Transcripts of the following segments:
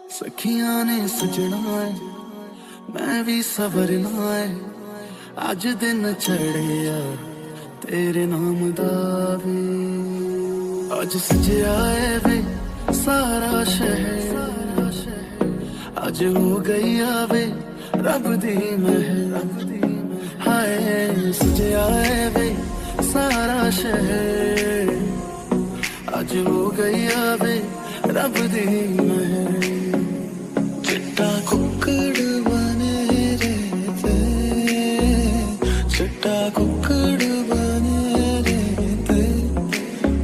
सखियां ने सजना है मैं भी सवरना है अज दिन चढ़िया तेरे नाम दा वे अज सजया है वे सारा शहर अज हो गई आवे रब दी महर हाय सजया है वे सारा शहर अज हो गई आवे रब दी महर चिट्टा कुकड़ बने रहते चिट्टा कुकड़ बने रहते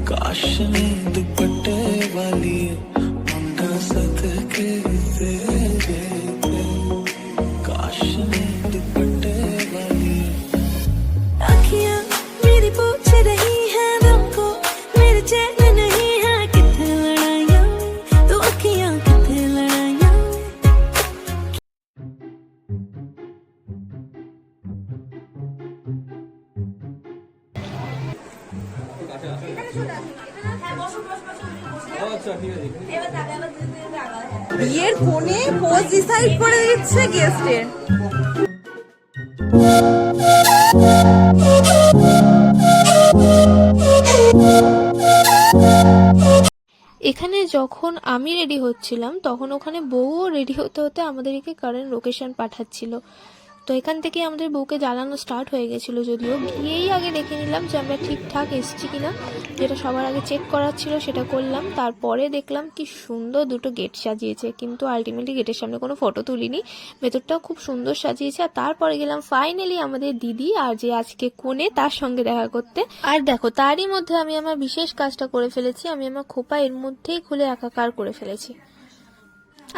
काश ने दुपट्टे वाली मुंडा सदके तेरे काश ने दुपट्टे वाली आँखियाँ मेरी पूछ रही है हमको मेरे चैन नहीं है कितने लड़ाइयाँ तो आँखियाँ कितने लड़ाइयाँ বিয়ের কোণে পোজ ডিসাইড করে দিচ্ছে গেস্টের। এখানে যখন আমি রেডি হচ্ছিলাম তখন ওখানে বউও রেডি হতে হতে আমাদেরকে কারেন্ট লোকেশন পাঠাচ্ছিল। তো এখান থেকে আমাদের বউকে জ্বালানো স্টার্ট হয়ে গেছিলো, যদিও গিয়েই আগে দেখে নিলাম যে আমরা ঠিকঠাক এসছি কিনা, যেটা সবার আগে চেক করার ছিল সেটা করলাম। তারপরে দেখলাম কি সুন্দর দুটো গেট সাজিয়েছে, কিন্তু আলটিমেটলি গেটের সামনে কোনো ফটো তুলিনি, ভেতরটাও খুব সুন্দর সাজিয়েছে। আর তারপরে গেলাম ফাইনালি আমাদের দিদি আর যে আজকে কোণে তার সঙ্গে দেখা করতে। আর দেখো তারই মধ্যে আমি আমার বিশেষ কাজটা করে ফেলেছি, আমি আমার খোপা এর মধ্যেই খুলে একাকার করে ফেলেছি।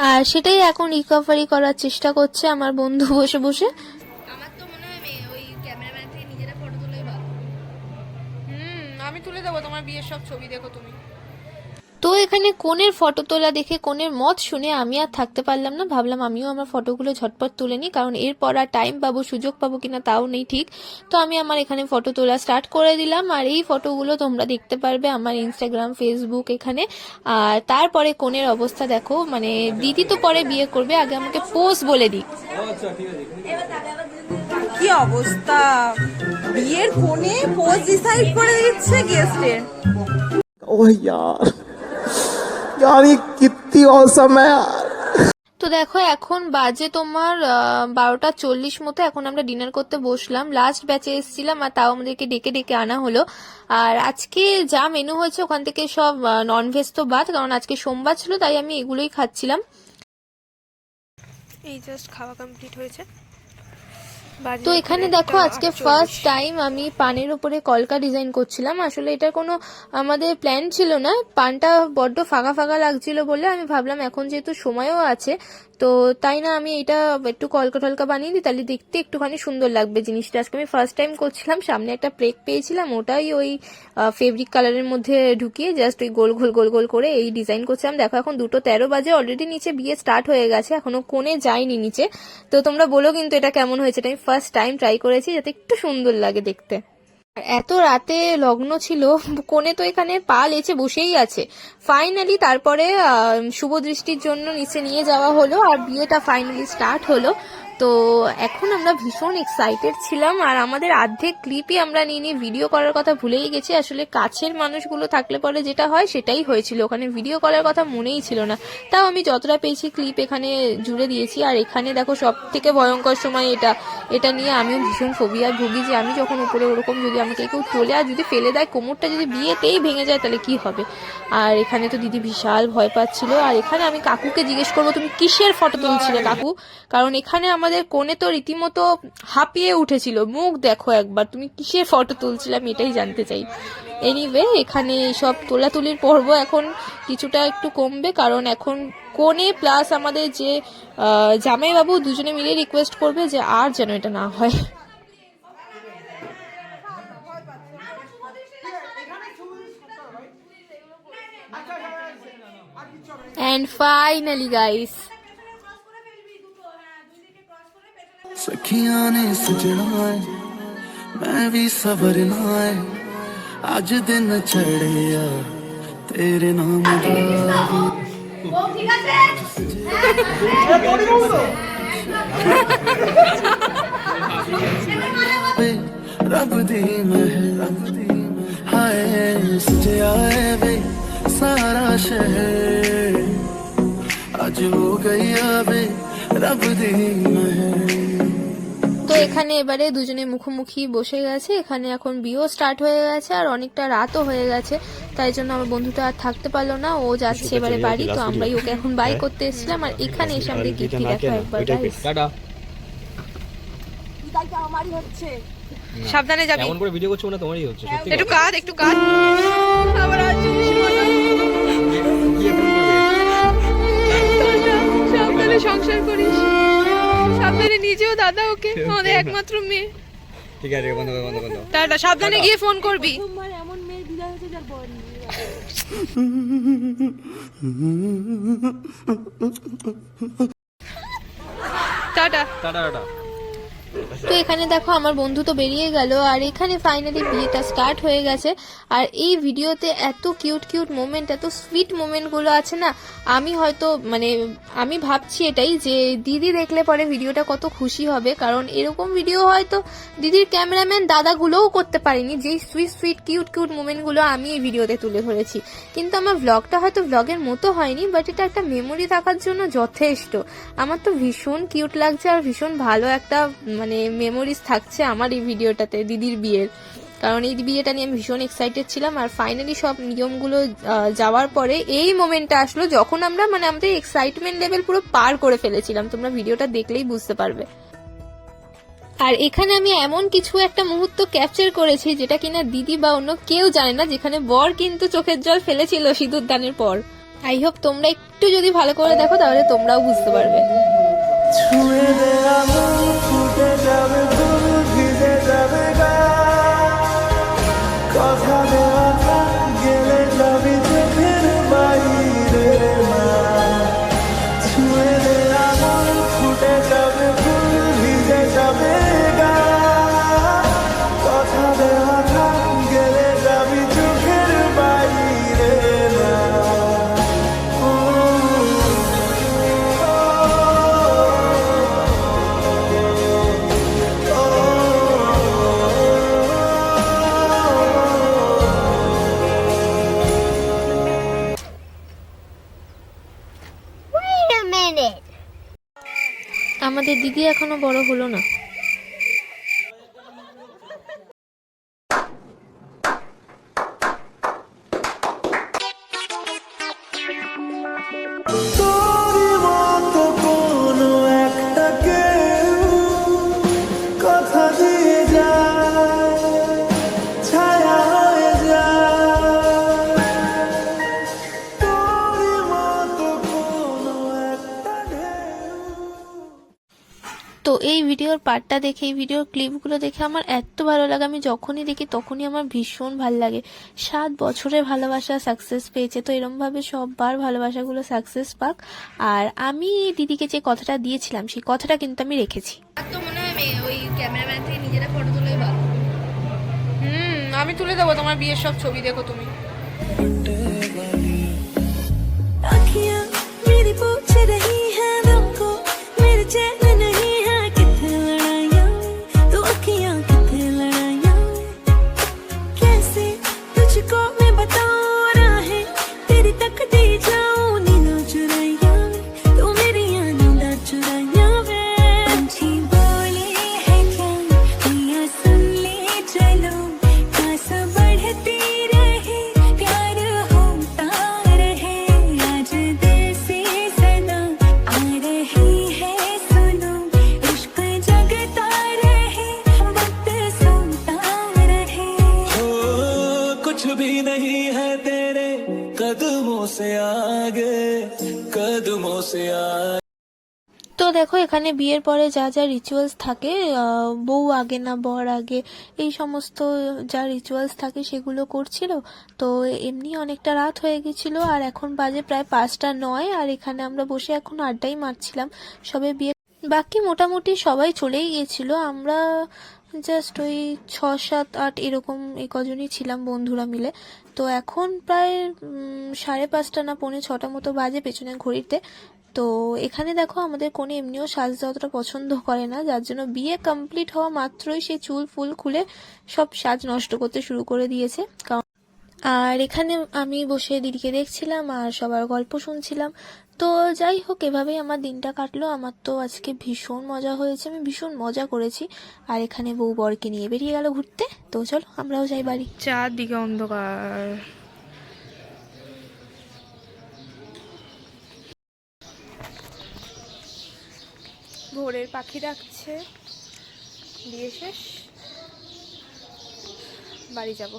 আর সেটাই এখন রিকভারি করার চেষ্টা করছে আমার বন্ধু বসে বসে। আমার তো মনে হয় ওই ক্যামেরাম্যান থেকে নিজেরা ফটো তোলাই ভালো। আমি তুলে দেবো তোমার বিয়ের সব ছবি, দেখো তুমি। তো এখানে কোণের ফটো তোলা দেখে কোণের মত শুনে আমি আর থাকতে পারলাম না, ভাবলাম আমিও আমার ফটোগুলো ঝটপট তুলে নিই, কারণ এরপর আর টাইম পাবো সুযোগ পাবো কিনা তাও নেই ঠিক। তো আমি আমার এখানে ফটো তোলা স্টার্ট করে দিলাম, আর এই ফটোগুলো তোমরা দেখতে পারবে আমার ইনস্টাগ্রাম ফেসবুক এখানে। আর তারপরে কোণের অবস্থা দেখো, মানে দিদি তো পরে বিয়ে করবে, আগে আমাকে পোজ বলে দিই। কি অবস্থা, বিয়ের কোণে পোজ ডিসাইড করে দিচ্ছে গেস্টের। ओह यार यार ये कितनी औसम है यार। তো দেখো এখন বাজে তোমার 12:40 মতো, এখন আমরা ডিনার করতে বসলাম। লাস্ট ব্যাচে এসেছিলাম আর তাও আমাদেরকে ডেকে ডেকে আনা হলো। আর আজকে যা মেনু হয়েছে ওখান থেকে সব ননভেজ তো বাদ, কারণ আজকে সোমবার ছিল, তাই আমি এগুলোই খাচ্ছিলাম। এই জাস্ট খাওয়া কমপ্লিট হয়েছে। তো এখানে দেখো আজকে ফার্স্ট টাইম আমি পানের উপরে কলকা ডিজাইন করছিলাম। আসলে এটার কোনো আমাদের প্ল্যান ছিল না, পানটা বড্ড ফাঁকা ফাঁকা লাগছিল বলে আমি ভাবলাম এখন যেহেতু সময়ও আছে তো তাই না আমি এটা একটু কলকা টলকা বানিয়ে দিই, তাহলে দেখতে একটুখানি সুন্দর লাগবে জিনিসটা। আজকে আমি ফার্স্ট টাইম করছিলাম, সামনে একটা প্রেক পেয়েছিলাম, ওটাই ওই ফেব্রিক কালারের মধ্যে ঢুকিয়ে জাস্ট ওই গোল গোল গোল গোল করে এই ডিজাইন করছিলাম। দেখো এখন 2:13 বাজে, অলরেডি নিচে বিয়ে স্টার্ট হয়ে গেছে, এখনো কোণে যায়নি নিচে। তো তোমরা বলো কিন্তু এটা কেমন হয়েছে, এটা আমি ফার্স্ট টাইম ট্রাই করেছি যাতে একটু সুন্দর লাগে দেখতে। এত রাতে লগ্ন ছিল, কোণে তো এখানে পা লেচে বসেই আছে। ফাইনালি তারপরে শুভ দৃষ্টির জন্য নিচে নিয়ে যাওয়া হলো আর বিয়েটা ফাইনালি স্টার্ট হলো। তো এখন আমরা ভীষণ এক্সাইটেড ছিলাম, আর আমাদের অর্ধেক ক্লিপই আমরা নিয়ে ভিডিও করার কথা ভুলেই গেছি। আসলে কাছের মানুষগুলো থাকলে পরে যেটা হয় সেটাই হয়েছিল, ওখানে ভিডিও করার কথা মনেই ছিল না। তাও আমি যতটা পেয়েছি ক্লিপ এখানে জুড়ে দিয়েছি। আর এখানে দেখো সব থেকে ভয়ঙ্কর সময় এটা নিয়ে আমিও ভীষণ ফোবিয়া ভুগি, যে আমি যখন উপরে ওরকম যদি আমাকে কেউ তোলে আর যদি ফেলে দেয়, কোমরটা যদি বিয়েতেই ভেঙে যায় তাহলে কি হবে। আর এখানে তো দিদি বিশাল ভয় পাচ্ছিল। আর এখানে আমি কাকুকে জিজ্ঞেস করবো তুমি কিসের ফটো তুলছিলে কাকু, কারণ এখানে আমাদের কোণে তো রীতিমতো হাঁপিয়ে উঠেছিল। মুখ দেখো একবার, তুমি কিসের ফটো তুলছিলে আমি এটাই জানতে চাই। এনিওয়ে এখানে সব তোলাতুলির পর্ব এখন কিছুটা একটু কমবে, কারণ এখন কোণে প্লাস আমাদের যে জামাইবাবু দুজনে মিলে রিকোয়েস্ট করবে যে আর যেন এটা না হয়। And finally guys, सखियां ने सजना है मैं भी सवरना है अज दिन चढ़िया तेरे नाम दा रब दी महल हाय सजया है वे सारा शहर आज हो गई वे रब दी महल। তো এখানে এবারে দুজনে মুখোমুখি বসে গেছে, এখানে এখন বিয়েও স্টার্ট হয়ে গেছে আর অনেকটা রাতও হয়ে গেছে, তাই জন্য আমার বন্ধুটা আর থাকতে পারলো না, ও যাচ্ছে এবারে বাড়ি। তো আমরাই ওকে এখন বাই করতে এসেছিলাম আর এখানে এসে আমাদের গিফট দেখো একবার guys। আমারই হচ্ছে, সাবধানে যাবি। এমন করে ভিডিও করছো না তোমারই হচ্ছে সত্যি। একটু কাঁদ, একটু কাঁদ। আবার আসিস না। সাবধানে সংসার করিস, সাবধানে নিজেও দাদা ওকে, আমাদের একমাত্র মেয়ে। ঠিক আছে বন্ধ কর বন্ধ কর। টাটা, সাবধানে গিয়ে ফোন করবি। Tata tata tata. তো এখানে দেখো আমার বন্ধু তো বেরিয়ে গেল আর এখানে ফাইনালি বিয়েটা স্টার্ট হয়ে গেছে। আর এই ভিডিওতে এত কিউট কিউট মোমেন্ট, এত সুইট মোমেন্টগুলো আছে না, আমি হয়তো মানে আমি ভাবছি এটাই যে দিদি দেখলে পরে ভিডিওটা কত খুশি হবে, কারণ এরকম ভিডিও হয়তো দিদির ক্যামেরাম্যান দাদাগুলোও করতে পারেনি, যেই সুইট সুইট কিউট কিউট মোমেন্টগুলো আমি এই ভিডিওতে তুলে ধরেছি। কিন্তু আমার ভ্লগটা হয়তো ভ্লগের মতো হয়নি, বাট এটা একটা মেমোরি থাকার জন্য যথেষ্ট। আমার তো ভীষণ কিউট লাগছে আর ভীষণ ভালো একটা মানে মেমোরিজ থাকছে আমার এই ভিডিওটাতে দিদির বিয়ের, কারণ এই বিয়েটা নিয়ে আমি ভীষণ এক্সাইটেড ছিলাম। আর ফাইনালি সব নিয়মগুলো যাওয়ার পরে এই মোমেন্টটা আসলো যখন আমরা মানে আমাদের এক্সাইটমেন্ট লেভেল পুরো পার করে ফেলেছিলাম, তোমরা ভিডিওটা দেখলেই বুঝতে পারবে। আর এখানে আমি এমন কিছু একটা মুহূর্ত ক্যাপচার করেছি যেটা কিনা দিদি বা অন্য কেউ জানে না, যেখানে বর কিন্তু চোখের জল ফেলেছিল সিঁদুর দানের পর। আই হোপ তোমরা একটু যদি ভালো করে দেখো তাহলে তোমরাও বুঝতে পারবে। ছুঁয়ে দে আগুন ফুটে যাবে ফুল ভিজে যাবে গা কথা দেওয়া থাক গেলে যাবি চোখের বাইরে না ছুঁয়ে দে আগুন ফুটে যাবে ফুল ভিজে যাবে গা কথা দেওয়া থাক গেলে যাবি চোখের বাইরে না। আমাদের দিদি এখনো বড় হলো না। তোর মতো কোনো একটা কেউ কথা দিয়ে যায় ছায়া হয়ে যায় তোর মতো কোনো একটা ঢেউ। তো এই ভিডিওর পার্টটা দেখে, এই ভিডিওর ক্লিপগুলো দেখে আমার এত ভালো লাগে, আমি যখনই দেখি তখনই আমার ভীষণ ভালো লাগে। 7 বছরের ভালোবাসা সাকসেস পেয়েছে, তো এরমভাবে সববার ভালোবাসাগুলো সাকসেস পাক। আর আমি দিদিকে যে কথাটা দিয়েছিলাম সেই কথাটা কিন্তু আমি রেখেছি। আর তো মনে হয় ওই ক্যামেরাম্যান থেকে নিজেরা ফটো তোলাই ভালো। আমি তুলে দেবো তোমার বিয়ের সব ছবি, দেখো তুমি। आँखियाँ मेरी पूछ रही हैं दिल को, मेरे चैन नहीं है कितने लड़ाइयाँ तो आँखियाँ कितने लड़ाइयाँ कैसे तुझको मैं बताऊँ राहें तेरी तकती जाऊँ नींदों चुराइयाँ तो मेरी नींदा चुराइयाँ वे पंछी बोले है क्या मैया सुन ले चलो प्यास बढ़ती रहे प्यार होता रहे आज दिल से सदा आ रही है सुनो इश्क जगता रहे वक्त सोता रहे ओ, कुछ भी नहीं है तेरे कदमों से आगे कदमों से आगे। তো দেখো এখানে বিয়ের পরে যা যা রিচুয়ালস থাকে, বউ আগে না বর আগে, এই সমস্ত যা রিচুয়ালস থাকে সেগুলো করছিল। তো এমনি অনেকটা রাত হয়ে গেছিল আর এখন বাজে প্রায় 5:09 আর এখানে আমরা বসে এখন আড্ডাই মারছিলাম। সবে বিয়ে বাকি মোটামুটি সবাই চলেই গিয়েছিল, আমরা জাস্ট ওই 6, 7, 8 এরকম এই কজনই ছিলাম বন্ধুরা মিলে। তো এখন প্রায় 5:30 না 5:45 মতো বাজে পেছনে ঘড়িতে। তো এখানে দেখো আমাদের কোণে এমনিও সাজতে অতটা পছন্দ করে না, যার জন্য বিয়ে কমপ্লিট হওয়া মাত্রই সে চুল ফুল খুলে সব সাজ নষ্ট করতে শুরু করে দিয়েছে। আর এখানে আমি বসে দিদিকে দেখছিলাম আর সবার গল্প শুনছিলাম। তো যাই হোক, এভাবেই আমার দিনটা কাটলো। আমার তো আজকে ভীষণ মজা হয়েছে, আমি ভীষণ মজা করেছি। আর এখানে বউ বরকে নিয়ে বেরিয়ে গেল ঘুরতে। তো চলো আমরাও যাই বাড়ি। চারদিকে অন্ধকার। ভোরের পাখি ডাকছে, বিয়ে শেষ, বাড়ি যাব।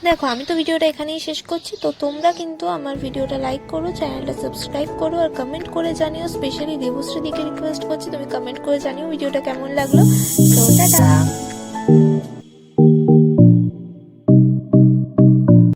দেখো আমি তো ভিডিওটা এখানেই শেষ করছি। তো তোমরা কিন্তু আমার ভিডিওটা লাইক করো, চ্যানেলটা সাবস্ক্রাইব করো আর কমেন্ট করে জানিও। স্পেশালি দেবশ্রী দিকে রিকোয়েস্ট করছি, তুমি কমেন্ট করে জানিও ভিডিওটা কেমন লাগলো। তো টাটা।